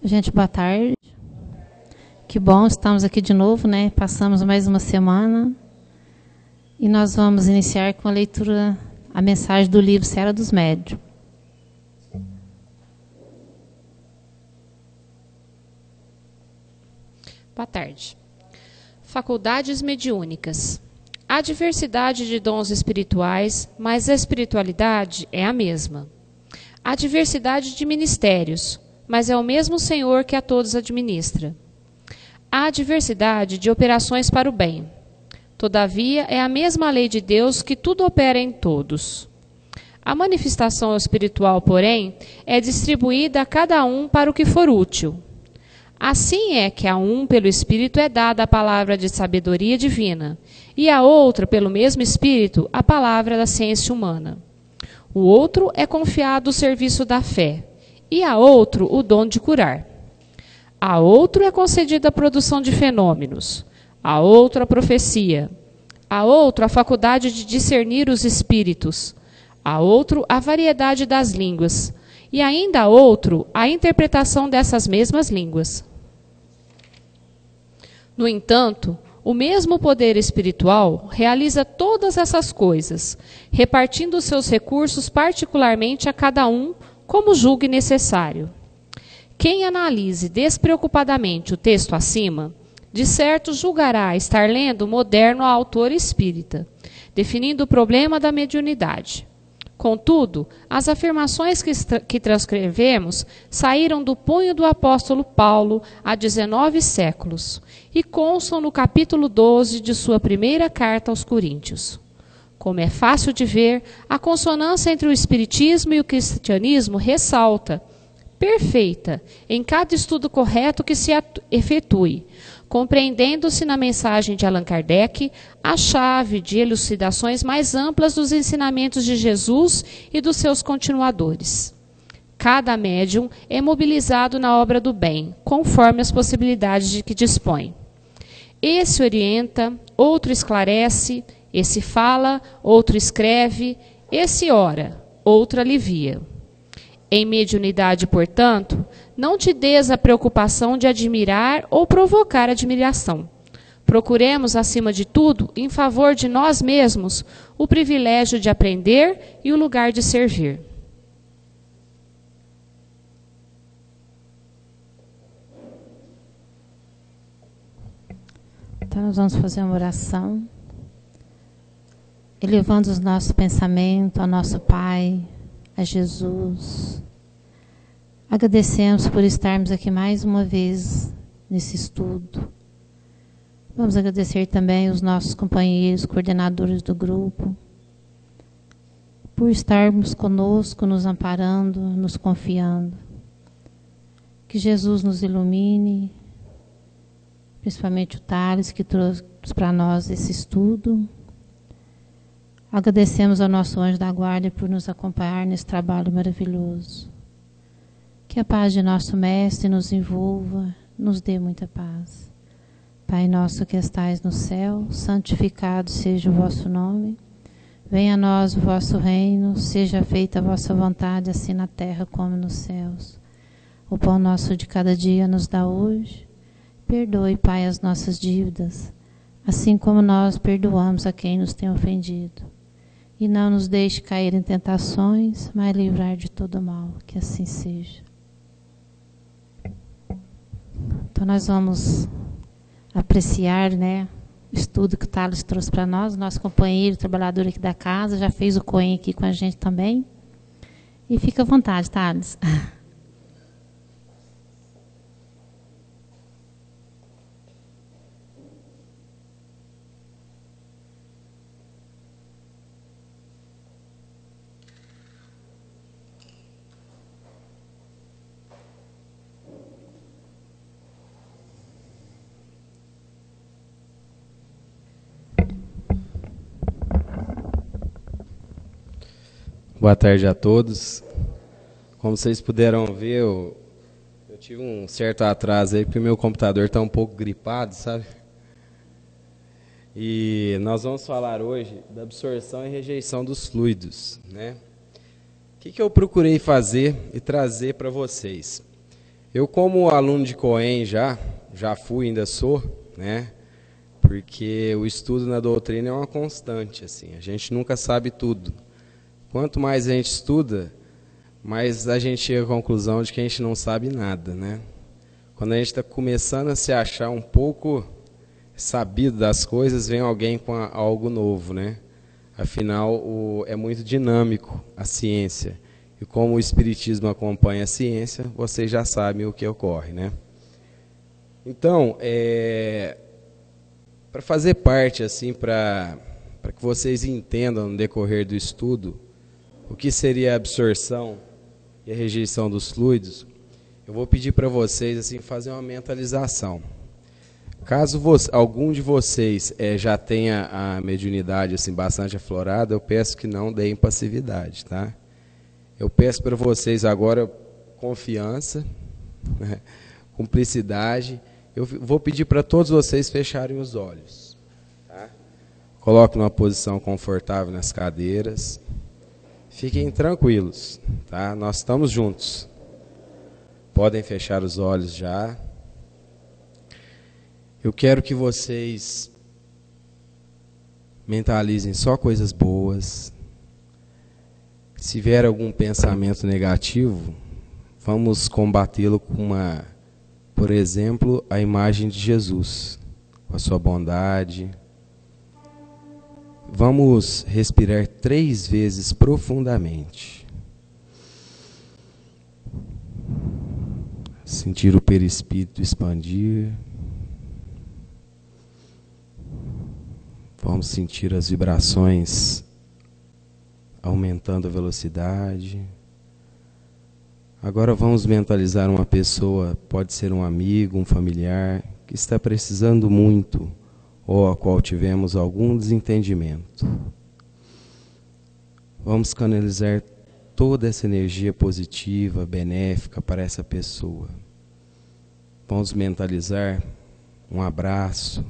Gente, boa tarde. Que bom, estamos aqui de novo, né? Passamos mais uma semana e nós vamos iniciar com a leitura, a mensagem do livro Serra dos Médiuns. Boa tarde. Faculdades mediúnicas. Há diversidade de dons espirituais, mas a espiritualidade é a mesma. Há diversidade de ministérios, mas é o mesmo Senhor que a todos administra. Há diversidade de operações para o bem. Todavia, é a mesma lei de Deus que tudo opera em todos. A manifestação espiritual, porém, é distribuída a cada um para o que for útil. Assim é que a um, pelo Espírito, é dada a palavra de sabedoria divina, e a outra, pelo mesmo Espírito, a palavra da ciência humana. O outro é confiado o serviço da fé, e a outro o dom de curar. A outro é concedida a produção de fenômenos, a outro a profecia, a outro a faculdade de discernir os espíritos, a outro a variedade das línguas, e ainda a outro a interpretação dessas mesmas línguas. No entanto, o mesmo poder espiritual realiza todas essas coisas, repartindo seus recursos particularmente a cada um, como julgue necessário. Quem analise despreocupadamente o texto acima, de certo julgará estar lendo moderno autor espírita, definindo o problema da mediunidade. Contudo, as afirmações que transcrevemos saíram do punho do apóstolo Paulo há 19 séculos e constam no capítulo 12 de sua primeira carta aos Coríntios. Como é fácil de ver, a consonância entre o espiritismo e o cristianismo ressalta, perfeita, em cada estudo correto que se efetue, compreendendo-se na mensagem de Allan Kardec a chave de elucidações mais amplas dos ensinamentos de Jesus e dos seus continuadores. Cada médium é mobilizado na obra do bem, conforme as possibilidades de que dispõe. Esse orienta, outro esclarece, esse fala, outro escreve, esse ora, outro alivia. Em mediunidade, portanto, não te des a preocupação de admirar ou provocar admiração. Procuremos, acima de tudo, em favor de nós mesmos, o privilégio de aprender e o lugar de servir. Então, nós vamos fazer uma oração, elevando os nossos pensamentos ao nosso Pai, a Jesus. Agradecemos por estarmos aqui mais uma vez nesse estudo. Vamos agradecer também os nossos companheiros, coordenadores do grupo, por estarmos conosco, nos amparando, nos confiando. Que Jesus nos ilumine, principalmente o Thales, que trouxe para nós esse estudo. Agradecemos ao nosso anjo da guarda por nos acompanhar nesse trabalho maravilhoso. Que a paz de nosso Mestre nos envolva, nos dê muita paz. Pai nosso que estais no céu, santificado seja o vosso nome. Venha a nós o vosso reino, seja feita a vossa vontade, assim na terra como nos céus. O pão nosso de cada dia nos dá hoje. Perdoe, Pai, as nossas dívidas, assim como nós perdoamos a quem nos tem ofendido. E não nos deixe cair em tentações, mas livrar de todo mal, que assim seja. Então nós vamos apreciar, né, o estudo que o Thales trouxe para nós, nosso companheiro, trabalhador aqui da casa, já fez o COEM aqui com a gente também. E fica à vontade, Thales. Boa tarde a todos. Como vocês puderam ver, eu tive um certo atraso aí, porque meu computador está um pouco gripado, sabe? E nós vamos falar hoje da absorção e rejeição dos fluidos, né? O que eu procurei fazer e trazer para vocês? Eu, como aluno de Cohen já fui, ainda sou, né? Porque o estudo na doutrina é uma constante, assim, a gente nunca sabe tudo. Quanto mais a gente estuda, mais a gente chega à conclusão de que a gente não sabe nada, né? Quando a gente está começando a se achar um pouco sabido das coisas, vem alguém com algo novo, né? Afinal, é muito dinâmico a ciência. E como o Espiritismo acompanha a ciência, vocês já sabem o que ocorre, né? Então, para fazer parte, assim, para que vocês entendam no decorrer do estudo o que seria a absorção e a rejeição dos fluidos, eu vou pedir para vocês assim, fazer uma mentalização. Caso algum de vocês já tenha a mediunidade assim, bastante aflorada, eu peço que não deem passividade, tá? Eu peço para vocês agora confiança, né, cumplicidade. Eu vou pedir para todos vocês fecharem os olhos. Tá? Coloquem numa posição confortável nas cadeiras. Fiquem tranquilos, tá? Nós estamos juntos. Podem fechar os olhos já. Eu quero que vocês mentalizem só coisas boas. Se vier algum pensamento negativo, vamos combatê-lo com por exemplo, a imagem de Jesus, com a sua bondade. Vamos respirar 3 vezes profundamente. Sentir o perispírito expandir. Vamos sentir as vibrações aumentando a velocidade. Agora vamos mentalizar uma pessoa, pode ser um amigo, um familiar, que está precisando muito, ou a qual tivemos algum desentendimento. Vamos canalizar toda essa energia positiva, benéfica para essa pessoa. Vamos mentalizar um abraço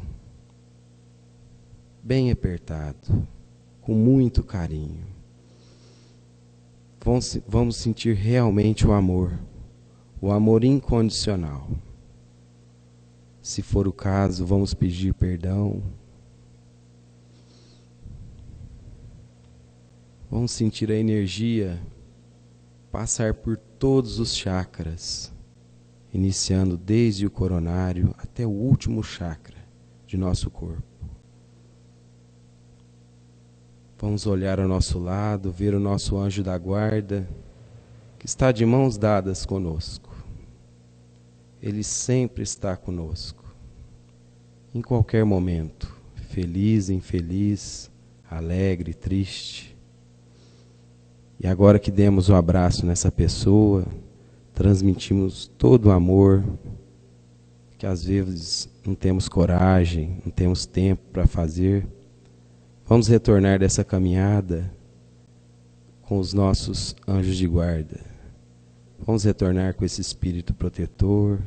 bem apertado, com muito carinho. Vamos sentir realmente o amor incondicional. Se for o caso, vamos pedir perdão. Vamos sentir a energia passar por todos os chakras, iniciando desde o coronário até o último chakra de nosso corpo. Vamos olhar ao nosso lado, ver o nosso anjo da guarda, que está de mãos dadas conosco. Ele sempre está conosco, em qualquer momento, feliz, infeliz, alegre, triste. E agora que demos um abraço nessa pessoa, transmitimos todo o amor, que às vezes não temos coragem, não temos tempo para fazer. Vamos retornar dessa caminhada com os nossos anjos de guarda. Vamos retornar com esse espírito protetor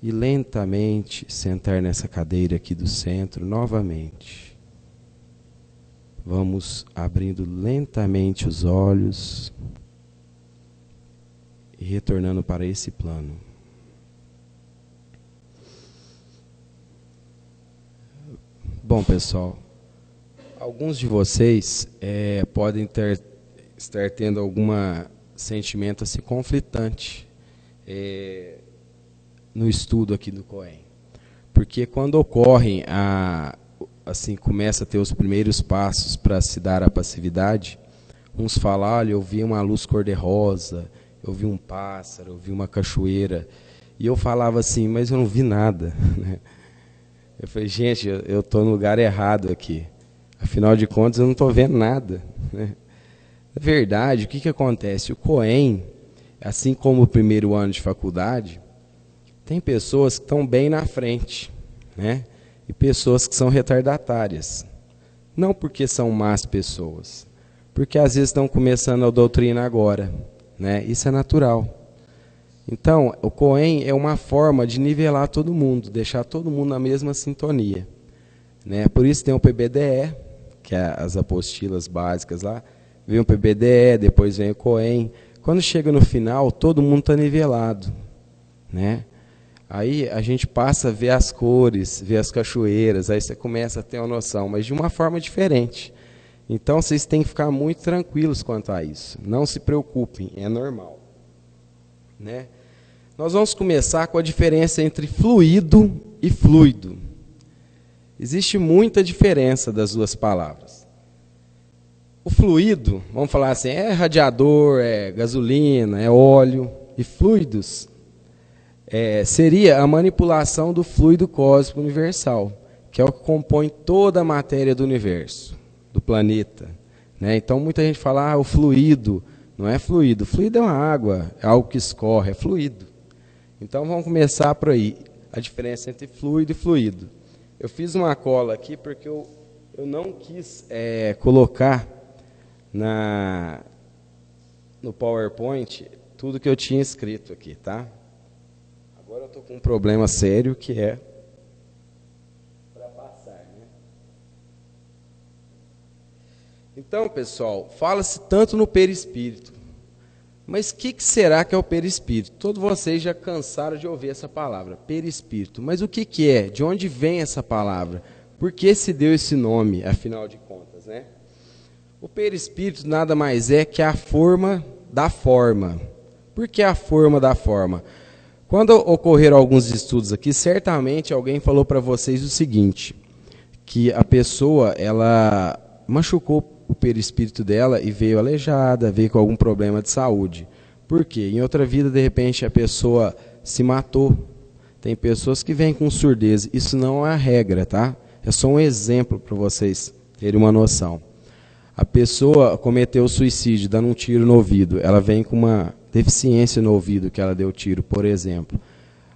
e lentamente sentar nessa cadeira aqui do centro novamente. Vamos abrindo lentamente os olhos e retornando para esse plano. Bom, pessoal, alguns de vocês podem estar tendo algum sentimento assim, conflitante no estudo aqui do Cohen. Porque quando ocorrem, assim, começa a ter os primeiros passos para se dar a passividade, uns falam, olha, eu vi uma luz cor-de-rosa, eu vi um pássaro, eu vi uma cachoeira. E eu falava assim, mas eu não vi nada. Eu falei, gente, eu estou no lugar errado aqui. Afinal de contas, eu não estou vendo nada. Na verdade, o que acontece? O Cohen, assim como o primeiro ano de faculdade, tem pessoas que estão bem na frente, né? E pessoas que são retardatárias. Não porque são más pessoas, porque às vezes estão começando a doutrina agora, né? Isso é natural. Então, o Cohen é uma forma de nivelar todo mundo, deixar todo mundo na mesma sintonia, né? Por isso tem o PBDE, que é as apostilas básicas lá, vem o PBDE, depois vem o Cohen. Quando chega no final, todo mundo está nivelado, né? Aí a gente passa a ver as cores, ver as cachoeiras, aí você começa a ter uma noção, mas de uma forma diferente. Então vocês têm que ficar muito tranquilos quanto a isso. Não se preocupem, é normal, né? Nós vamos começar com a diferença entre fluido e fluido. Existe muita diferença das duas palavras. O fluido, vamos falar assim, é radiador, é gasolina, é óleo. E fluidos seria a manipulação do fluido cósmico universal, que é o que compõe toda a matéria do universo, do planeta, né? Então muita gente fala, o fluido. Não é fluido. Fluido é uma água, é algo que escorre, é fluido. Então vamos começar por aí, a diferença entre fluido e fluido. Eu fiz uma cola aqui porque eu não quis colocar no PowerPoint tudo que eu tinha escrito aqui, tá? Agora eu estou com um problema sério que é para passar, né? Então, pessoal, fala-se tanto no perispírito. Mas o que será que é o perispírito? Todos vocês já cansaram de ouvir essa palavra, perispírito. Mas o que é? De onde vem essa palavra? Por que se deu esse nome, afinal de contas, né? O perispírito nada mais é que a forma da forma. Por que a forma da forma? Quando ocorreram alguns estudos aqui, certamente alguém falou para vocês o seguinte, que a pessoa, ela machucou o perispírito dela e veio aleijada, veio com algum problema de saúde. Por quê? Em outra vida, de repente, a pessoa se matou. Tem pessoas que vêm com surdez. Isso não é a regra, tá? É só um exemplo para vocês terem uma noção. A pessoa cometeu suicídio, dando um tiro no ouvido. Ela vem com uma deficiência no ouvido que ela deu tiro, por exemplo.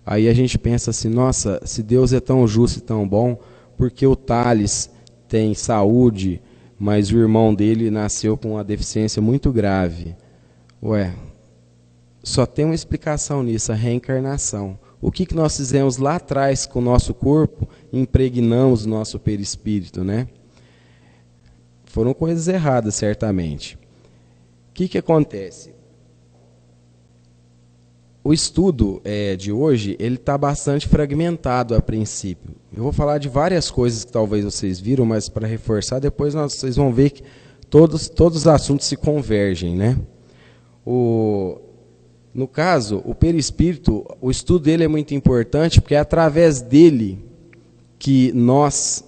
Aí a gente pensa assim, nossa, se Deus é tão justo e tão bom, porque o Thales tem saúde, mas o irmão dele nasceu com uma deficiência muito grave. Ué, só tem uma explicação nisso, a reencarnação. O que nós fizemos lá atrás com o nosso corpo, impregnamos o nosso perispírito, né? Foram coisas erradas, certamente. O que acontece? O estudo de hoje, ele está bastante fragmentado a princípio. Eu vou falar de várias coisas que talvez vocês viram, mas para reforçar, depois vocês vão ver que todos os assuntos se convergem, né? No caso, o perispírito, o estudo dele é muito importante, porque é através dele que nós,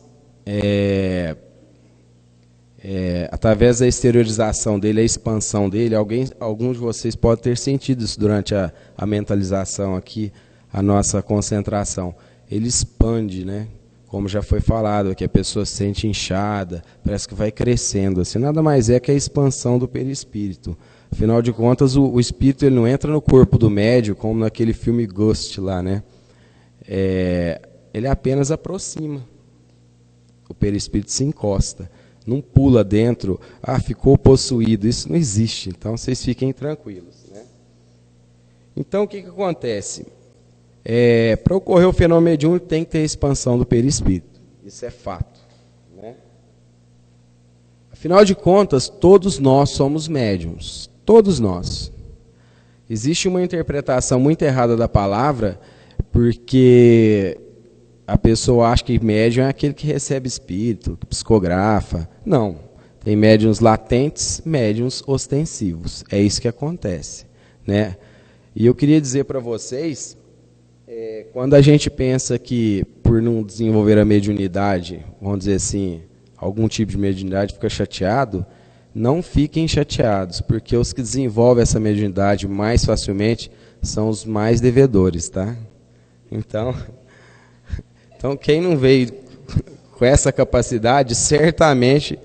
através da exteriorização dele, a expansão dele, alguns de vocês podem ter sentido isso durante a mentalização aqui, a nossa concentração. Ele expande, né? Como já foi falado, que a pessoa se sente inchada, parece que vai crescendo. Assim, nada mais é que a expansão do perispírito. Afinal de contas, o espírito ele não entra no corpo do médium, como naquele filme Ghost lá, né? Ele apenas aproxima. O perispírito se encosta. Não pula dentro, ficou possuído. Isso não existe. Então, vocês fiquem tranquilos, né? Então, o que acontece? Para ocorrer o fenômeno mediúnico, tem que ter a expansão do perispírito. Isso é fato, né? Afinal de contas, todos nós somos médiums. Todos nós. Existe uma interpretação muito errada da palavra, porque a pessoa acha que médium é aquele que recebe espírito, que psicografa. Não. Tem médiuns latentes, médiuns ostensivos. É isso que acontece, né? E eu queria dizer para vocês, quando a gente pensa que por não desenvolver a mediunidade, vamos dizer assim, algum tipo de mediunidade fica chateado, não fiquem chateados, porque os que desenvolvem essa mediunidade mais facilmente são os mais devedores, tá? Então quem não veio com essa capacidade, certamente,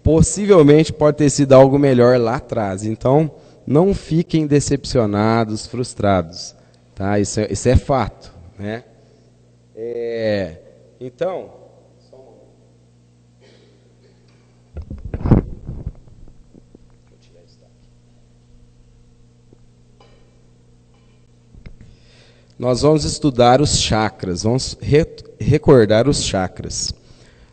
possivelmente pode ter sido algo melhor lá atrás. Então, não fiquem decepcionados, frustrados, tá? Isso é fato, né? Então, só um momento. Vou tirar isso daqui. Nós vamos estudar os chakras, vamos recordar os chakras.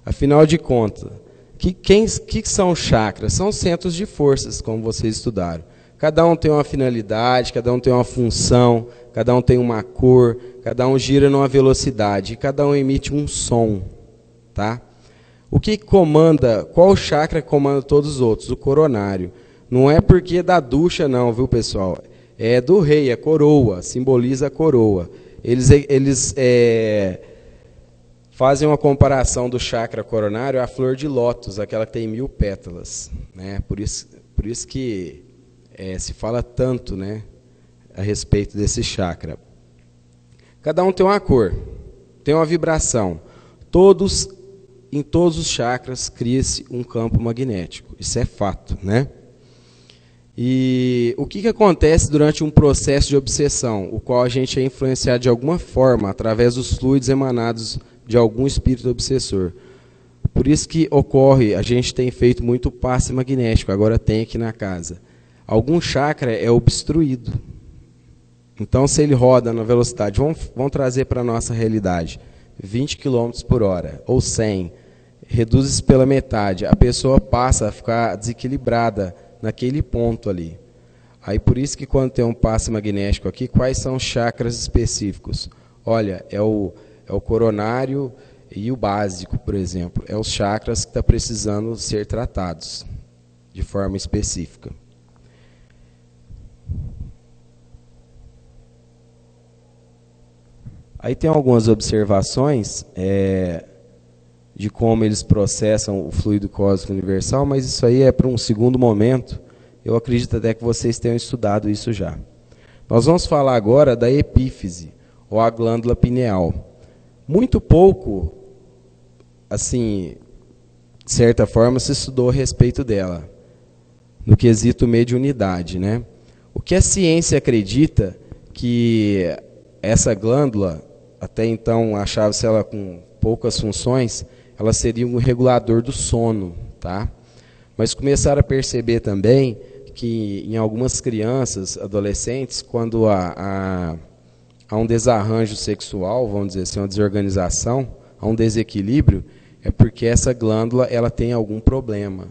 Afinal de contas, que são chakras? São centros de forças, como vocês estudaram. Cada um tem uma finalidade, cada um tem uma função, cada um tem uma cor, cada um gira numa velocidade, e cada um emite um som, tá? O que comanda, qual chakra comanda todos os outros? O coronário. Não é porque é da ducha não, viu, pessoal? É do rei, é coroa, simboliza a coroa. Eles fazem uma comparação do chakra coronário à flor de lótus, aquela que tem 1000 pétalas, né? Por isso que se fala tanto, né, a respeito desse chakra. Cada um tem uma cor, tem uma vibração. Em todos os chakras cria-se um campo magnético. Isso é fato, né? E o que acontece durante um processo de obsessão, o qual a gente é influenciado de alguma forma através dos fluidos emanados de algum espírito obsessor? Por isso que ocorre, a gente tem feito muito passe magnético, agora tem aqui na casa. Algum chakra é obstruído. Então, se ele roda na velocidade, vamos trazer para a nossa realidade, 20 km por hora, ou 100, reduz isso pela metade, a pessoa passa a ficar desequilibrada naquele ponto ali. Aí, por isso que quando tem um passe magnético aqui, quais são os chakras específicos? Olha, é o coronário e o básico, por exemplo. É os chakras que estão precisando ser tratados de forma específica. Aí tem algumas observações de como eles processam o fluido cósmico universal, mas isso aí é para um segundo momento. Eu acredito até que vocês tenham estudado isso já. Nós vamos falar agora da epífise, ou a glândula pineal. Muito pouco, assim, de certa forma, se estudou a respeito dela, no quesito mediunidade, né? O que a ciência acredita que essa glândula, até então achava-se ela com poucas funções, ela seria um regulador do sono, tá? Mas começaram a perceber também que em algumas crianças, adolescentes, quando há um desarranjo sexual, vamos dizer assim, uma desorganização, há um desequilíbrio, é porque essa glândula ela tem algum problema.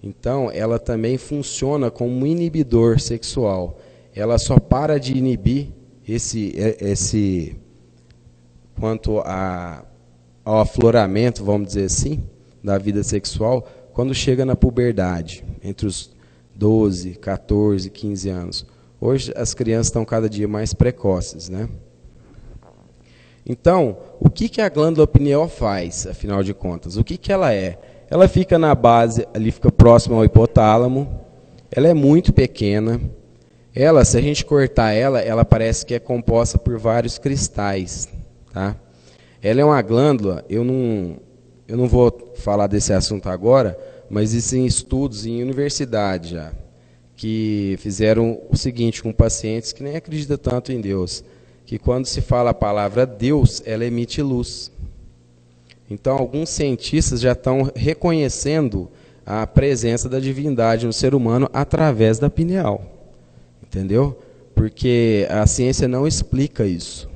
Então, ela também funciona como um inibidor sexual. Ela só para de inibir quanto ao afloramento, vamos dizer assim, da vida sexual, quando chega na puberdade, entre os 12, 14, 15 anos. Hoje as crianças estão cada dia mais precoces, né? Então, o que a glândula pineal faz, afinal de contas? O que ela é? Ela fica na base, ali fica próxima ao hipotálamo, ela é muito pequena. Ela, se a gente cortar ela parece que é composta por vários cristais, tá? Ela é uma glândula, eu não vou falar desse assunto agora, mas existem estudos em universidade já, que fizeram o seguinte com pacientes que nem acreditam tanto em Deus, que quando se fala a palavra Deus, ela emite luz. Então, alguns cientistas já estão reconhecendo a presença da divindade no ser humano através da pineal. Entendeu? Porque a ciência não explica isso.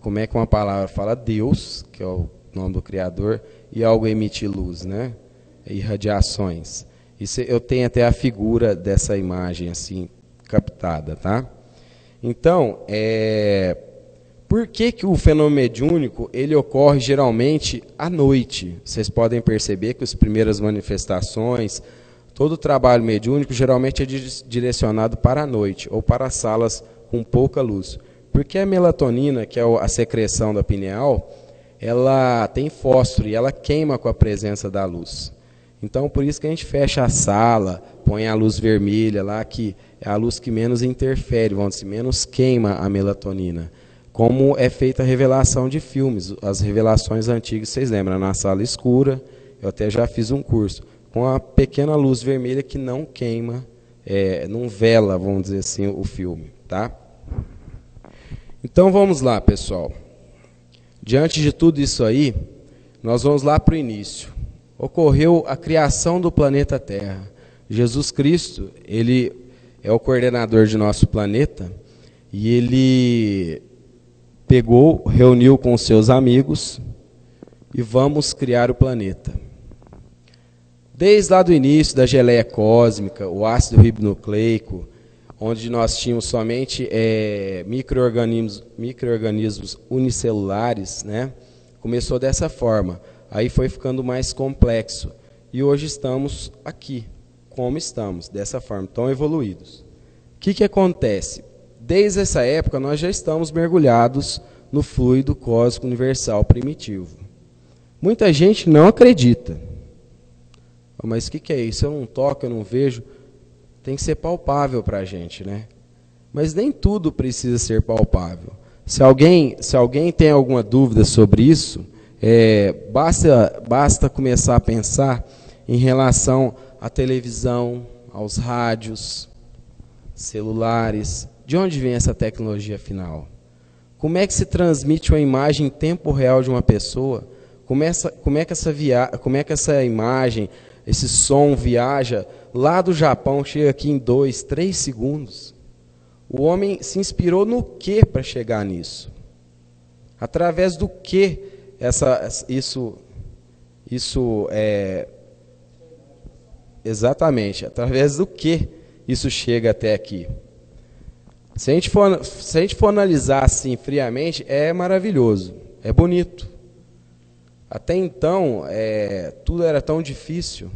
Como é que uma palavra fala Deus, que é o nome do Criador, e algo emite luz, né? E radiações. Isso, eu tenho até a figura dessa imagem assim captada, tá? Então, por que o fenômeno mediúnico ele ocorre geralmente à noite? Vocês podem perceber que as primeiras manifestações, todo o trabalho mediúnico geralmente é direcionado para a noite ou para salas com pouca luz. Porque a melatonina, que é a secreção da pineal, ela tem fósforo e ela queima com a presença da luz. Então, por isso que a gente fecha a sala, põe a luz vermelha lá, que é a luz que menos interfere, vamos dizer, menos queima a melatonina. Como é feita a revelação de filmes, as revelações antigas, vocês lembram, na sala escura, eu até já fiz um curso, com a pequena luz vermelha que não queima, não vela, vamos dizer assim, o filme, tá? Então vamos lá, pessoal. Diante de tudo isso aí, nós vamos lá para o início. Ocorreu a criação do planeta Terra. Jesus Cristo, ele é o coordenador de nosso planeta e ele reuniu com seus amigos e vamos criar o planeta. Desde lá do início da geleia cósmica, o ácido ribonucleico, onde nós tínhamos somente micro-organismos unicelulares, né? Começou dessa forma. Aí foi ficando mais complexo. E hoje estamos aqui, como estamos, dessa forma, tão evoluídos. O que acontece? Desde essa época, nós já estamos mergulhados no fluido cósmico universal primitivo. Muita gente não acredita. Mas o que é isso? Eu não toco, eu não vejo. Tem que ser palpável para a gente, né? Mas nem tudo precisa ser palpável. Se alguém tem alguma dúvida sobre isso, basta começar a pensar em relação à televisão, aos rádios, celulares. De onde vem essa tecnologia afinal? Como é que se transmite uma imagem em tempo real de uma pessoa? Como é que essa imagem, esse som viaja lá do Japão, chega aqui em 2, 3 segundos? O homem se inspirou no que para chegar nisso? Através do que exatamente, através do que isso chega até aqui? Se a gente for analisar assim friamente, é maravilhoso, é bonito. Até então, tudo era tão difícil.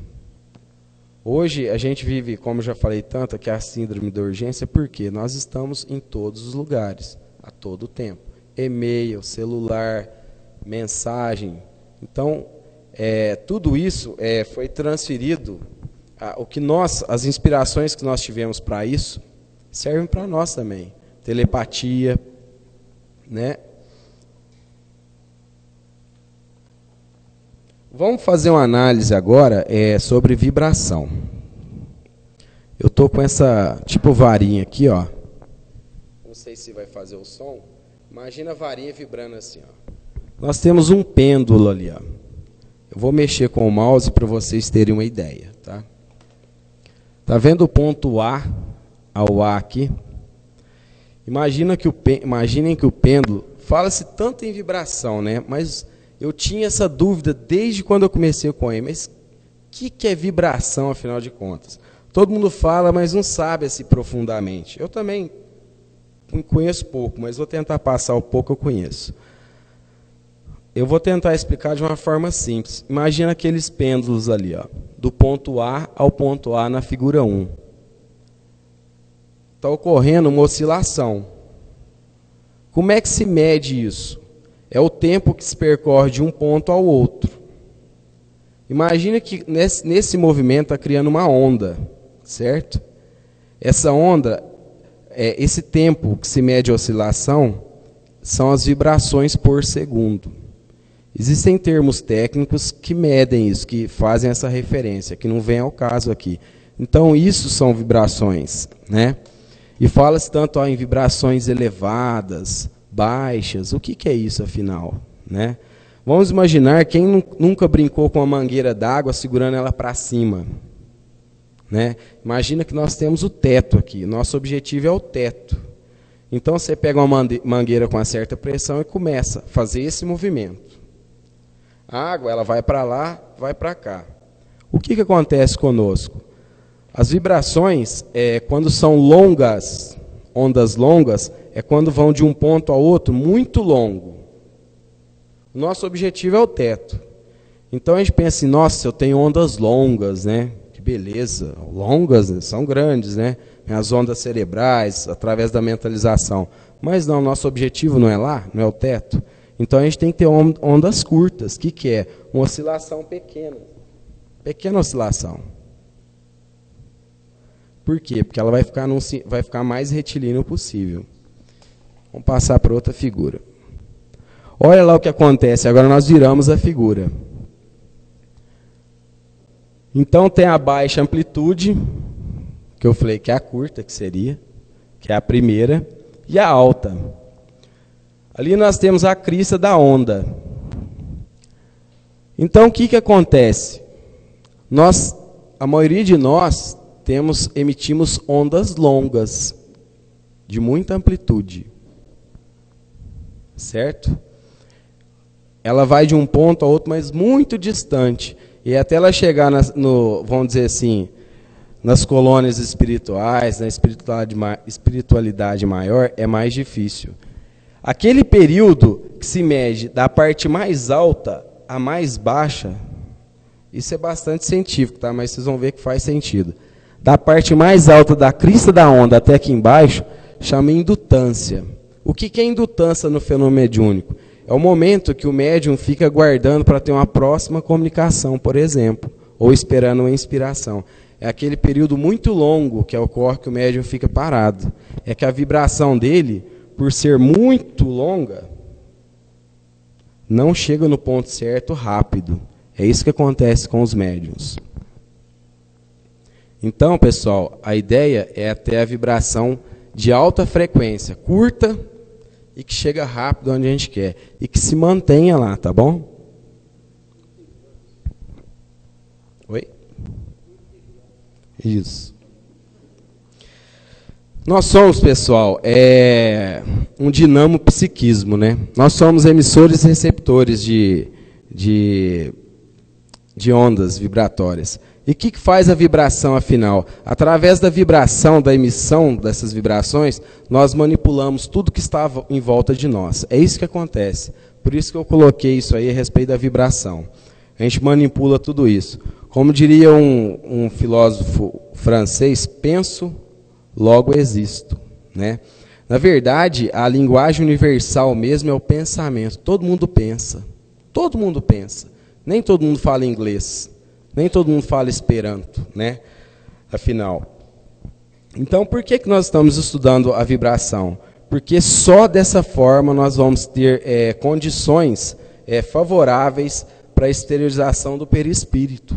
Hoje a gente vive, como já falei tanto, que é a síndrome da urgência, porque nós estamos em todos os lugares, a todo tempo. E-mail, celular, mensagem. Então, tudo isso foi transferido. As inspirações que nós tivemos para isso servem para nós também. Telepatia, né? Vamos fazer uma análise agora sobre vibração. Eu estou com essa tipo varinha aqui, ó. Não sei se vai fazer o som. Imagina a varinha vibrando assim, ó. Nós temos um pêndulo ali, ó. Eu vou mexer com o mouse para vocês terem uma ideia, tá? Tá vendo o ponto A ao A aqui? Imaginem que o pêndulo, fala-se tanto em vibração, né? Mas eu tinha essa dúvida desde quando eu comecei com ele. Mas o que é vibração, afinal de contas? Todo mundo fala, mas não sabe assim profundamente. Eu também conheço pouco, mas vou tentar passar o pouco que eu conheço. Eu vou tentar explicar de uma forma simples. Imagina aqueles pêndulos ali, ó, do ponto A ao ponto A na figura 1. Está ocorrendo uma oscilação. Como é que se mede isso? É o tempo que se percorre de um ponto ao outro. Imagina que nesse movimento está criando uma onda, certo? Essa onda, esse tempo que se mede a oscilação, são as vibrações por segundo. Existem termos técnicos que medem isso, que fazem essa referência, que não vem ao caso aqui. Então, isso são vibrações, né? E fala-se tanto em vibrações elevadas, baixas. O que é isso, afinal? Né? Vamos imaginar quem nunca brincou com uma mangueira d'água segurando ela para cima. Né? Imagina que nós temos o teto aqui. Nosso objetivo é o teto. Então, você pega uma mangueira com uma certa pressão e começa a fazer esse movimento. A água ela vai para lá, vai para cá. O que acontece conosco? As vibrações, quando são longas, ondas longas, é quando vão de um ponto ao outro muito longo. O nosso objetivo é o teto. Então a gente pensa assim, nossa, eu tenho ondas longas, né? Que beleza, longas, né? São grandes, né? As ondas cerebrais, através da mentalização. Mas não, nosso objetivo não é lá, não é o teto. Então a gente tem que ter ondas curtas. O que é? Uma oscilação pequena. Pequena oscilação. Por quê? Porque ela vai ficar mais retilíneo possível. Vamos passar para outra figura. Olha lá o que acontece. Agora nós viramos a figura. Então tem a baixa amplitude, que eu falei que é a curta, que seria, que é a primeira, e a alta. Ali nós temos a crista da onda. Então o que acontece? A maioria de nós emitimos ondas longas, de muita amplitude. Certo? Ela vai de um ponto a outro, mas muito distante. E até ela chegar, vamos dizer assim, nas colônias espirituais, na espiritualidade maior, é mais difícil. Aquele período que se mede da parte mais alta à mais baixa, isso é bastante científico, tá? Mas vocês vão ver que faz sentido. Da parte mais alta da crista da onda até aqui embaixo, chama indutância. O que é indutância no fenômeno mediúnico? É o momento que o médium fica aguardando para ter uma próxima comunicação, por exemplo, ou esperando uma inspiração. É aquele período muito longo que ocorre que o médium fica parado. É que a vibração dele, por ser muito longa, não chega no ponto certo rápido. É isso que acontece com os médiuns. Então, pessoal, a ideia é ter a vibração de alta frequência, curta, e que chega rápido onde a gente quer. E que se mantenha lá, tá bom? Oi? Isso. Nós somos, pessoal, um dinamo psiquismo, né? Nós somos emissores e receptores de ondas vibratórias. E o que faz a vibração, afinal? Através da vibração, da emissão dessas vibrações, nós manipulamos tudo que estava em volta de nós. É isso que acontece. Por isso que eu coloquei isso aí a respeito da vibração. A gente manipula tudo isso. Como diria um filósofo francês, penso, logo existo, né? Na verdade, a linguagem universal mesmo é o pensamento. Todo mundo pensa. Todo mundo pensa. Nem todo mundo fala inglês. Nem todo mundo fala Esperanto, né? Afinal. Então, por que nós estamos estudando a vibração? Porque só dessa forma nós vamos ter condições favoráveis para a exteriorização do perispírito.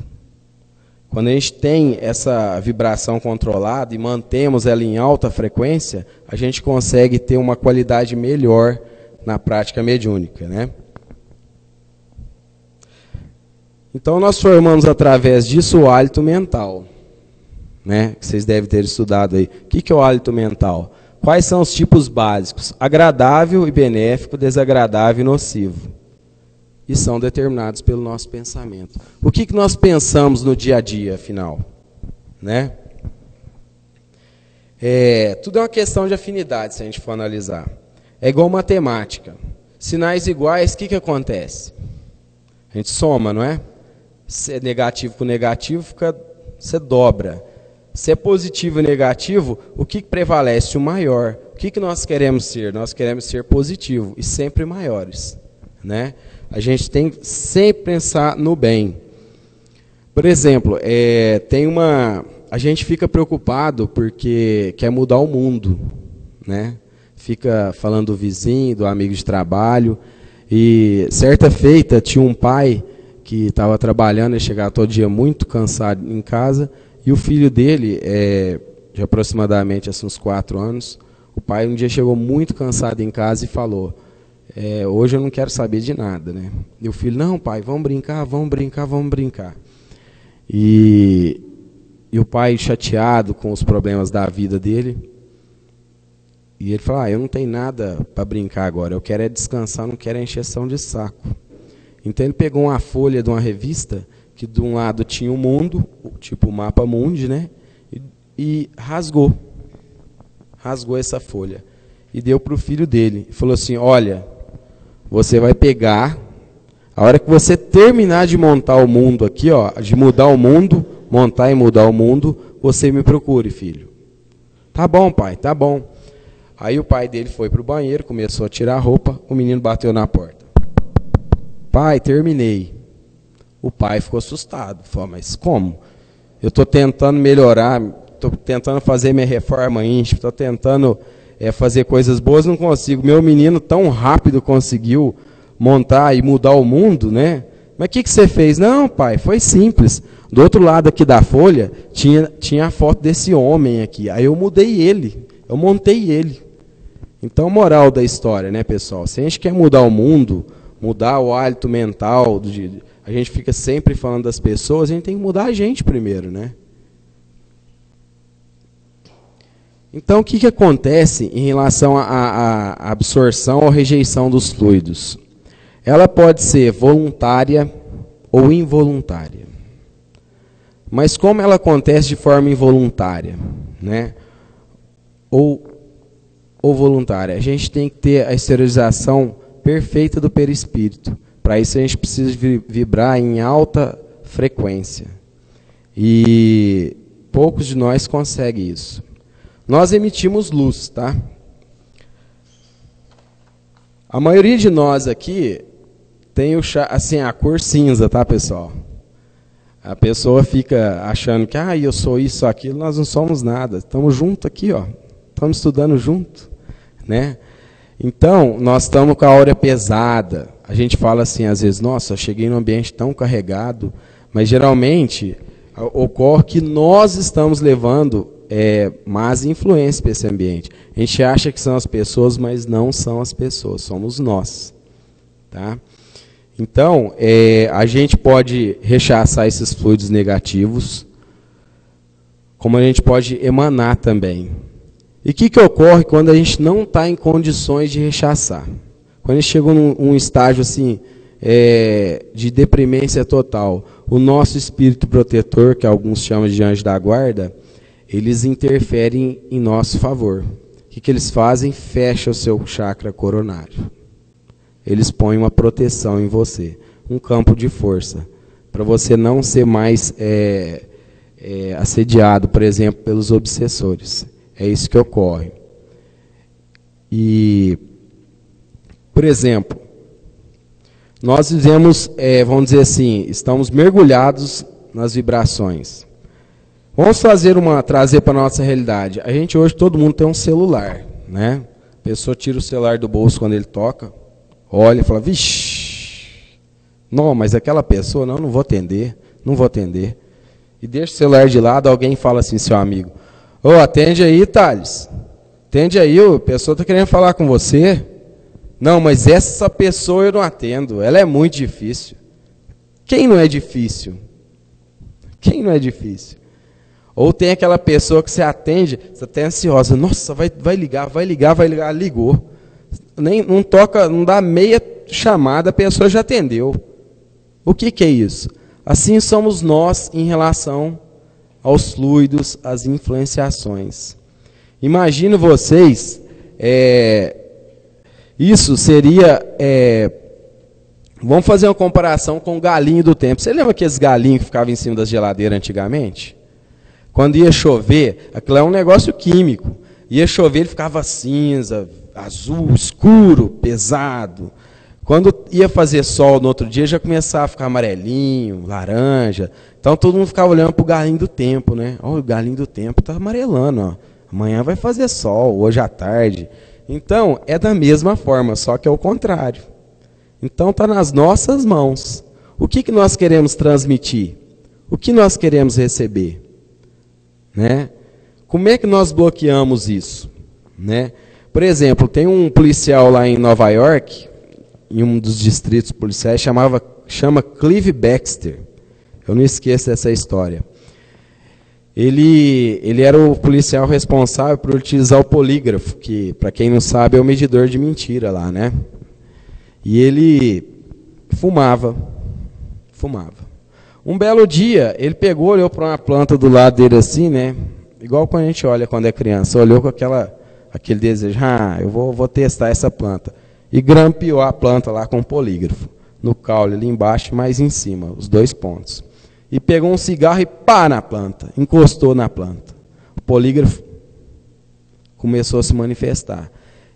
Quando a gente tem essa vibração controlada e mantemos ela em alta frequência, a gente consegue ter uma qualidade melhor na prática mediúnica, né? Então, nós formamos através disso o hálito mental, né? Que vocês devem ter estudado aí. O que é o hálito mental? Quais são os tipos básicos? Agradável e benéfico, desagradável e nocivo. E são determinados pelo nosso pensamento. O que nós pensamos no dia a dia, afinal? Né? Tudo é uma questão de afinidade, se a gente for analisar. É igual matemática. Sinais iguais, o que acontece? A gente soma, não é? Se é negativo com negativo, você dobra. Se é positivo e negativo, o que prevalece? O maior. O que nós queremos ser? Nós queremos ser positivo e sempre maiores, né? A gente tem que sempre pensar no bem. Por exemplo, a gente fica preocupado porque quer mudar o mundo, né? Fica falando do vizinho, do amigo de trabalho. E certa feita tinha um pai que estava trabalhando e chegava todo dia muito cansado em casa, e o filho dele, de aproximadamente uns 4 anos, o pai um dia chegou muito cansado em casa e falou, hoje eu não quero saber de nada, né? E o filho, não pai, vamos brincar, vamos brincar, vamos brincar. E o pai chateado com os problemas da vida dele, e ele falou, eu não tenho nada para brincar agora, eu quero descansar, não quero encheção de saco. Então ele pegou uma folha de uma revista, que de um lado tinha o mundo, tipo o mapa mundi, né? E rasgou essa folha. E deu para o filho dele. E falou assim, olha, você vai pegar, a hora que você terminar de montar o mundo aqui, ó, de mudar o mundo, montar e mudar o mundo, você me procure, filho. Tá bom, pai, tá bom. Aí o pai dele foi para o banheiro, começou a tirar a roupa, o menino bateu na porta. Pai, terminei. O pai ficou assustado. Falou, mas como? Eu estou tentando melhorar, estou tentando fazer minha reforma íntima, estou tentando fazer coisas boas, não consigo. Meu menino tão rápido conseguiu montar e mudar o mundo, né? Mas o que você fez? Não, pai, foi simples. Do outro lado aqui da folha, tinha a foto desse homem aqui. Aí eu mudei ele, eu montei ele. Então, moral da história, né, pessoal? Se a gente quer mudar o mundo, mudar o hálito mental, a gente fica sempre falando das pessoas, a gente tem que mudar a gente primeiro, né? Então, o que acontece em relação à absorção ou rejeição dos fluidos? Ela pode ser voluntária ou involuntária. Mas como ela acontece de forma involuntária, né? Ou voluntária, a gente tem que ter a exteriorização perfeita do perispírito. Para isso a gente precisa vibrar em alta frequência. E poucos de nós conseguem isso. Nós emitimos luz, tá? A maioria de nós aqui tem assim, a cor cinza, tá, pessoal? A pessoa fica achando que eu sou isso, aquilo, nós não somos nada. Estamos juntos aqui, ó. Estamos estudando junto, né? Então, nós estamos com a aura pesada. A gente fala assim, às vezes, nossa, eu cheguei num ambiente tão carregado, mas geralmente ocorre que nós estamos levando más influências para esse ambiente. A gente acha que são as pessoas, mas não são as pessoas, somos nós, tá? Então, a gente pode rechaçar esses fluidos negativos, como a gente pode emanar também. E o que ocorre quando a gente não está em condições de rechaçar? Quando a gente chega num estágio assim, de deprimência total, o nosso espírito protetor, que alguns chamam de anjo da guarda, eles interferem em nosso favor. O que eles fazem? Fecha o seu chakra coronário. Eles põem uma proteção em você, um campo de força, para você não ser mais assediado, por exemplo, pelos obsessores. É isso que ocorre. E, por exemplo, nós vivemos, vamos dizer assim, estamos mergulhados nas vibrações. Vamos trazer para a nossa realidade. A gente hoje, todo mundo tem um celular, né? A pessoa tira o celular do bolso quando ele toca, olha e fala, vixe, não, mas aquela pessoa, não vou atender, não vou atender. E deixa o celular de lado, alguém fala assim, seu amigo, atende aí, Thales, atende aí, a pessoa está querendo falar com você. Não, mas essa pessoa eu não atendo, ela é muito difícil. Quem não é difícil? Quem não é difícil? Ou tem aquela pessoa que você atende, você está ansiosa, nossa, vai ligar, ligou. Não toca, não dá meia chamada, a pessoa já atendeu. O que é isso? Assim somos nós em relação aos fluidos, às influenciações. Imagino vocês, isso seria, vamos fazer uma comparação com o galinho do tempo. Você lembra aqueles galinhos que ficavam em cima das geladeiras antigamente? Quando ia chover, aquilo é um negócio químico. Ia chover, ele ficava cinza, azul, escuro, pesado. Quando ia fazer sol no outro dia, já começava a ficar amarelinho, laranja. Então todo mundo ficava olhando para o galinho do tempo, né? O galinho do tempo está amarelando, ó. Amanhã vai fazer sol, hoje à tarde. Então, é da mesma forma, só que é o contrário. Então está nas nossas mãos. O que nós queremos transmitir? O que nós queremos receber? Né? Como é que nós bloqueamos isso? Né? Por exemplo, tem um policial lá em Nova York, em um dos distritos policiais, chama Clive Baxter. Eu não esqueço dessa história. Ele era o policial responsável por utilizar o polígrafo, que, para quem não sabe, é o medidor de mentira lá, né? E ele fumava. Um belo dia, ele pegou, olhou para uma planta do lado dele assim, né? Igual quando a gente olha quando é criança, olhou com aquele desejo, eu vou testar essa planta. E grampeou a planta lá com o polígrafo, no caule ali embaixo e mais em cima, os 2 pontos. E pegou um cigarro e pá na planta, encostou na planta. O polígrafo começou a se manifestar.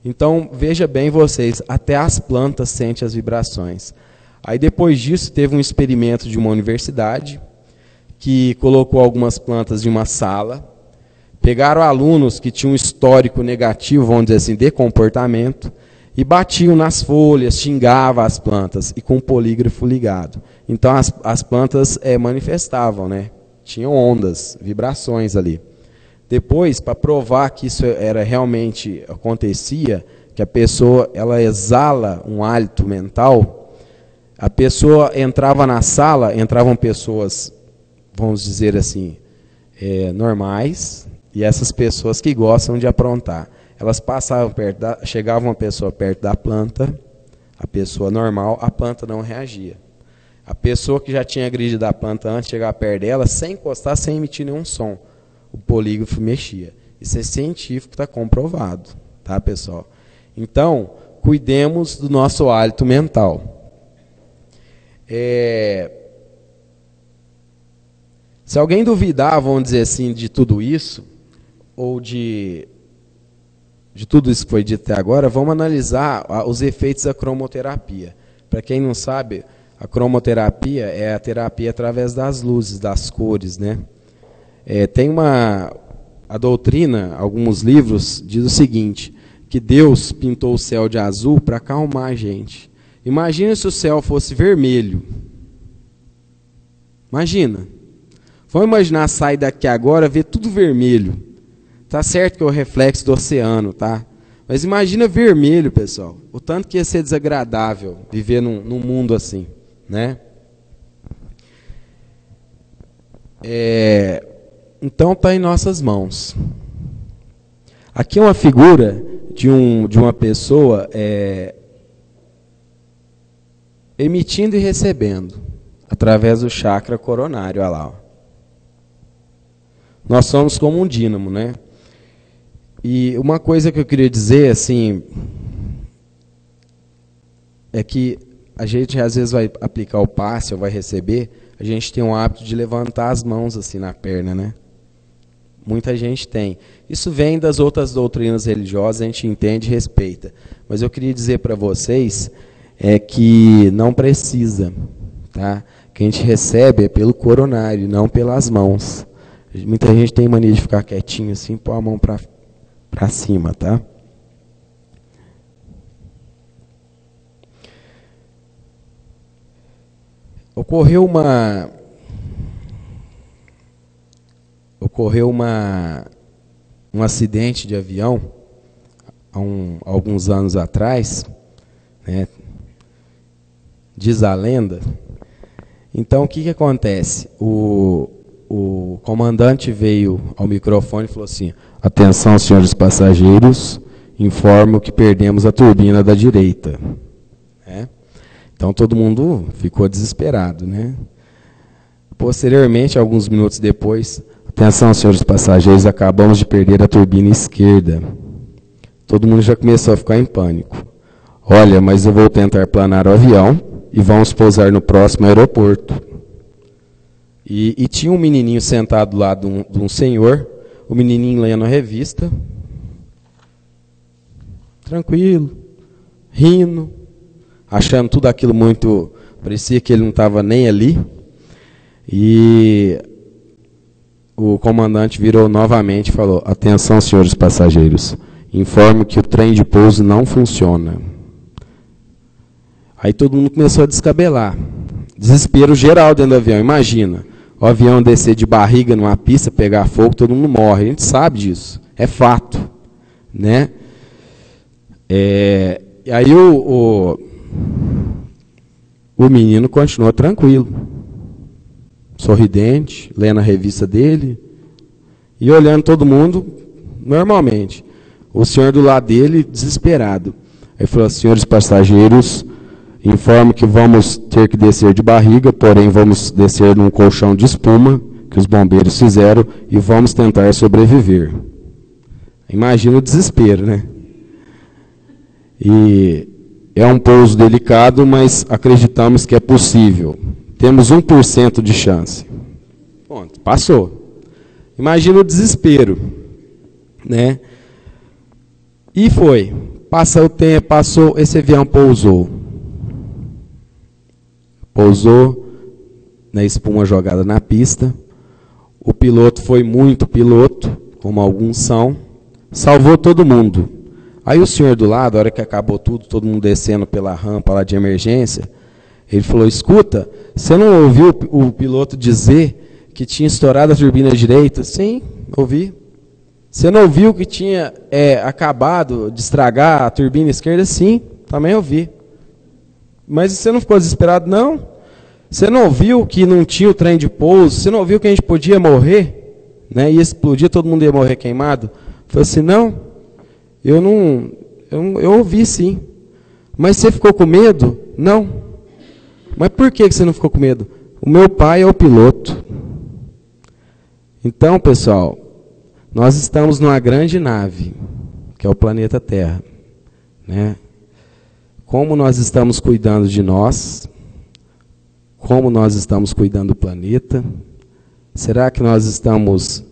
Então, veja bem vocês, até as plantas sentem as vibrações. Aí depois disso, teve um experimento de uma universidade, que colocou algumas plantas em uma sala, pegaram alunos que tinham um histórico negativo, vamos dizer assim, de comportamento, e batiam nas folhas, xingavam as plantas, e com o polígrafo ligado. Então as plantas manifestavam, né? Tinham ondas, vibrações ali. Depois, para provar que isso realmente acontecia, que a pessoa ela exala um hálito mental, a pessoa entrava na sala, entravam pessoas, vamos dizer assim, normais, e essas pessoas que gostam de aprontar. Elas passavam chegava uma pessoa perto da planta, a pessoa normal, a planta não reagia. A pessoa que já tinha agredido a planta antes de chegar perto dela, sem encostar, sem emitir nenhum som, o polígrafo mexia. Isso é científico, está comprovado, tá, pessoal? Então, cuidemos do nosso hálito mental. Se alguém duvidar, vamos dizer assim, de tudo isso, ou de tudo isso que foi dito até agora, vamos analisar os efeitos da cromoterapia. Para quem não sabe, a cromoterapia é a terapia através das luzes, das cores, né? A doutrina, alguns livros, diz o seguinte, que Deus pintou o céu de azul para acalmar a gente. Imagina se o céu fosse vermelho. Imagina. Vamos imaginar sair daqui agora, ver tudo vermelho. Tá certo que é o reflexo do oceano, tá? Mas imagina vermelho, pessoal. O tanto que ia ser desagradável viver num mundo assim, né? Então está em nossas mãos. Aqui é uma figura de uma pessoa emitindo e recebendo através do chakra coronário. Olha lá. Ó. Nós somos como um dínamo, né? E uma coisa que eu queria dizer assim é que a gente às vezes vai aplicar o passe ou vai receber, a gente tem um hábito de levantar as mãos assim na perna, né? Muita gente tem. Isso vem das outras doutrinas religiosas, a gente entende e respeita. Mas eu queria dizer para vocês que não precisa, tá? Que a gente recebe é pelo coronário, não pelas mãos. Muita gente tem mania de ficar quietinho assim, pôr a mão para cima, tá? Ocorreu um acidente de avião há alguns anos atrás, né? Diz a lenda. Então, o que acontece? O comandante veio ao microfone e falou assim: atenção, senhores passageiros, informo que perdemos a turbina da direita. Então todo mundo ficou desesperado, né? Posteriormente, alguns minutos depois, atenção, senhores passageiros, acabamos de perder a turbina esquerda. Todo mundo já começou a ficar em pânico. Olha, mas eu vou tentar planar o avião e vamos pousar no próximo aeroporto. E tinha um menininho sentado lá de um senhor, o menininho lendo a revista, tranquilo, rindo, achando tudo aquilo muito... Parecia que ele não estava nem ali. E o comandante virou novamente e falou: atenção, senhores passageiros, informo que o trem de pouso não funciona. Aí todo mundo começou a descabelar. Desespero geral dentro do avião. Imagina, o avião descer de barriga numa pista, pegar fogo, todo mundo morre. A gente sabe disso, é fato, né? E aí o menino continuou tranquilo, sorridente, lendo a revista dele e olhando todo mundo normalmente. O senhor do lado dele, desesperado. Aí falou: senhores passageiros, informo que vamos ter que descer de barriga, porém vamos descer num colchão de espuma que os bombeiros fizeram e vamos tentar sobreviver. Imagina o desespero, né? E é um pouso delicado, mas acreditamos que é possível. Temos 1% de chance. Ponto, passou. Imagina o desespero, né? E foi. Passa o tempo, passou, esse avião pousou. Pousou na espuma jogada na pista. O piloto foi muito piloto, como alguns são. Salvou todo mundo. Aí o senhor do lado, a hora que acabou tudo, todo mundo descendo pela rampa lá de emergência, ele falou: escuta, você não ouviu o piloto dizer que tinha estourado a turbina direita? Sim, ouvi. Você não ouviu que tinha acabado de estragar a turbina esquerda? Sim, também ouvi. Mas você não ficou desesperado? Não. Você não ouviu que não tinha o trem de pouso? Você não ouviu que a gente podia morrer? Né? Ia explodir, todo mundo ia morrer queimado? Eu falei assim: não. Eu ouvi sim. Mas você ficou com medo? Não. Mas por que você não ficou com medo? O meu pai é o piloto. Então, pessoal, nós estamos numa grande nave, que é o planeta Terra, né? Como nós estamos cuidando de nós? Como nós estamos cuidando do planeta? Será que nós estamos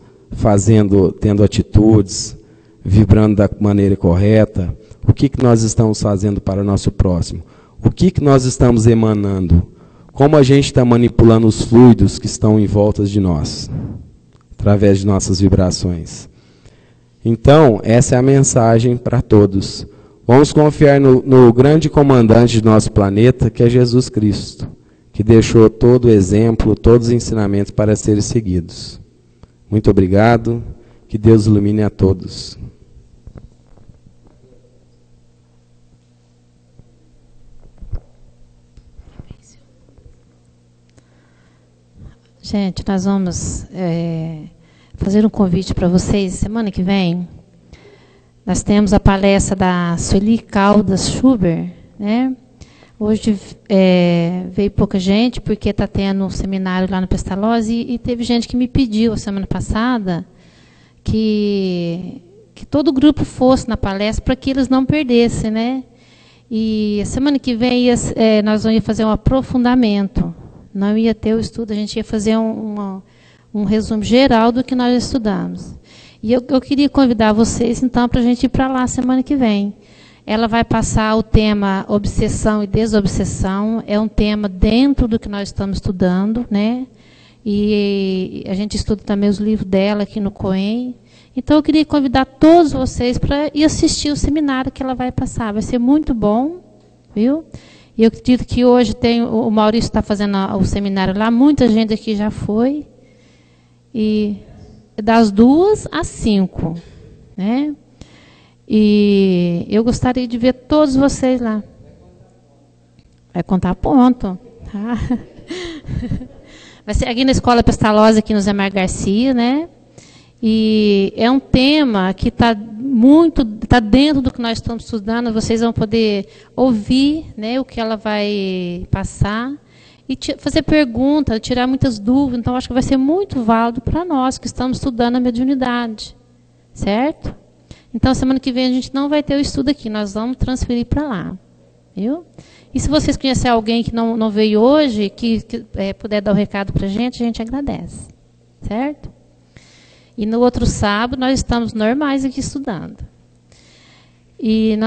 tendo atitudes, vibrando da maneira correta? O que nós estamos fazendo para o nosso próximo? O que nós estamos emanando? Como a gente está manipulando os fluidos que estão em volta de nós, através de nossas vibrações? Então, essa é a mensagem para todos. Vamos confiar no grande comandante do nosso planeta, que é Jesus Cristo, que deixou todo o exemplo, todos os ensinamentos para serem seguidos. Muito obrigado, que Deus ilumine a todos. Gente, nós vamos fazer um convite para vocês. Semana que vem, nós temos a palestra da Sueli Caldas Schubert, né? Hoje veio pouca gente, porque está tendo um seminário lá no Pestalozzi, e teve gente que me pediu, a semana passada, que todo o grupo fosse na palestra, para que eles não perdessem, né? E a semana que vem nós vamos fazer um aprofundamento. Não ia ter o estudo, a gente ia fazer um resumo geral do que nós estudamos. E eu queria convidar vocês, então, para a gente ir para lá semana que vem. Ela vai passar o tema obsessão e desobsessão, é um tema dentro do que nós estamos estudando, né? E a gente estuda também os livros dela aqui no COEM. Então, eu queria convidar todos vocês para ir assistir o seminário que ela vai passar. Vai ser muito bom, viu? E eu acredito que hoje o Maurício está fazendo o seminário lá, muita gente aqui já foi. E das 2 às 5, né? E eu gostaria de ver todos vocês lá. Vai contar ponto. Tá? Vai ser aqui na Escola Pestalozzi, aqui no Zé Mar Garcia, né? E é um tema que está dentro do que nós estamos estudando. Vocês vão poder ouvir, né, o que ela vai passar e fazer perguntas, tirar muitas dúvidas. Então, acho que vai ser muito válido para nós que estamos estudando a mediunidade, certo? Então, semana que vem a gente não vai ter o estudo aqui, nós vamos transferir para lá, viu? E se vocês conhecerem alguém que não veio hoje, que puder dar o recado para a gente agradece, certo? E no outro sábado nós estamos normais aqui estudando. E nós